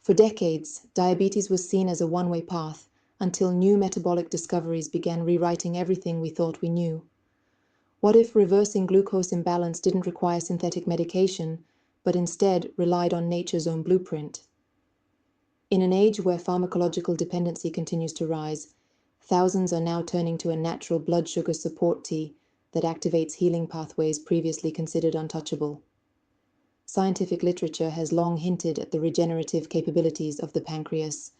For decades, diabetes was seen as a one-way path until new metabolic discoveries began rewriting everything we thought we knew. What if reversing glucose imbalance didn't require synthetic medication, but instead relied on nature's own blueprint? In an age where pharmacological dependency continues to rise, thousands are now turning to a natural blood sugar support tea that activates healing pathways previously considered untouchable. Scientific literature has long hinted at the regenerative capabilities of the pancreas.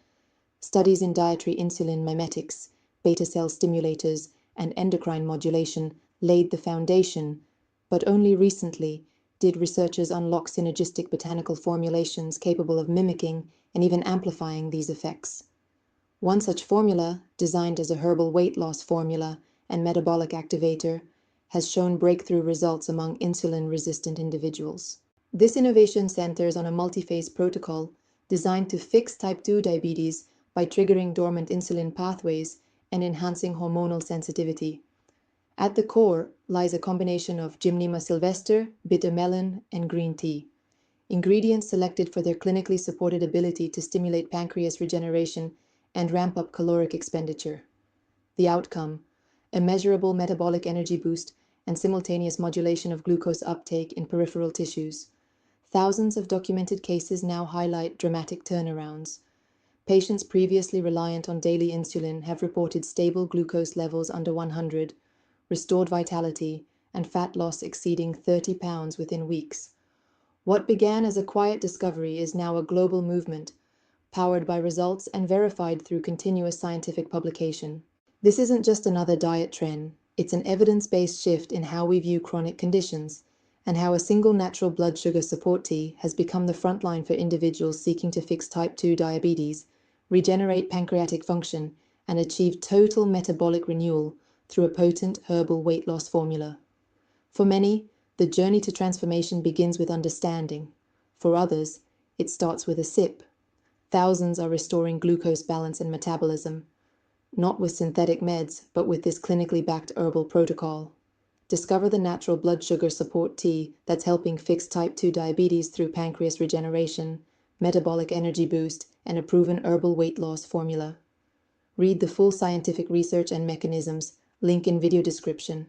Studies in dietary insulin mimetics, beta cell stimulators, and endocrine modulation laid the foundation, but only recently did researchers unlock synergistic botanical formulations capable of mimicking and even amplifying these effects. One such formula, designed as a herbal weight loss formula and metabolic activator, has shown breakthrough results among insulin-resistant individuals. This innovation centers on a multi-phase protocol designed to fix type 2 diabetes by triggering dormant insulin pathways and enhancing hormonal sensitivity. At the core lies a combination of Gymnema sylvester, bitter melon, and green tea, ingredients selected for their clinically supported ability to stimulate pancreas regeneration and ramp up caloric expenditure. The outcome: a measurable metabolic energy boost and simultaneous modulation of glucose uptake in peripheral tissues. Thousands of documented cases now highlight dramatic turnarounds. Patients previously reliant on daily insulin have reported stable glucose levels under 100, restored vitality, and fat loss exceeding 30 pounds within weeks. What began as a quiet discovery is now a global movement, powered by results and verified through continuous scientific publication. This isn't just another diet trend, it's an evidence-based shift in how we view chronic conditions, and how a single natural blood sugar support tea has become the frontline for individuals seeking to fix type 2 diabetes, regenerate pancreatic function, and achieve total metabolic renewal through a potent herbal weight loss formula. For many, the journey to transformation begins with understanding. For others, it starts with a sip. Thousands are restoring glucose balance and metabolism, not with synthetic meds, but with this clinically backed herbal protocol. Discover the natural blood sugar support tea that's helping fix type 2 diabetes through pancreas regeneration, metabolic energy boost, and a proven herbal weight loss formula. Read the full scientific research and mechanisms, link in video description.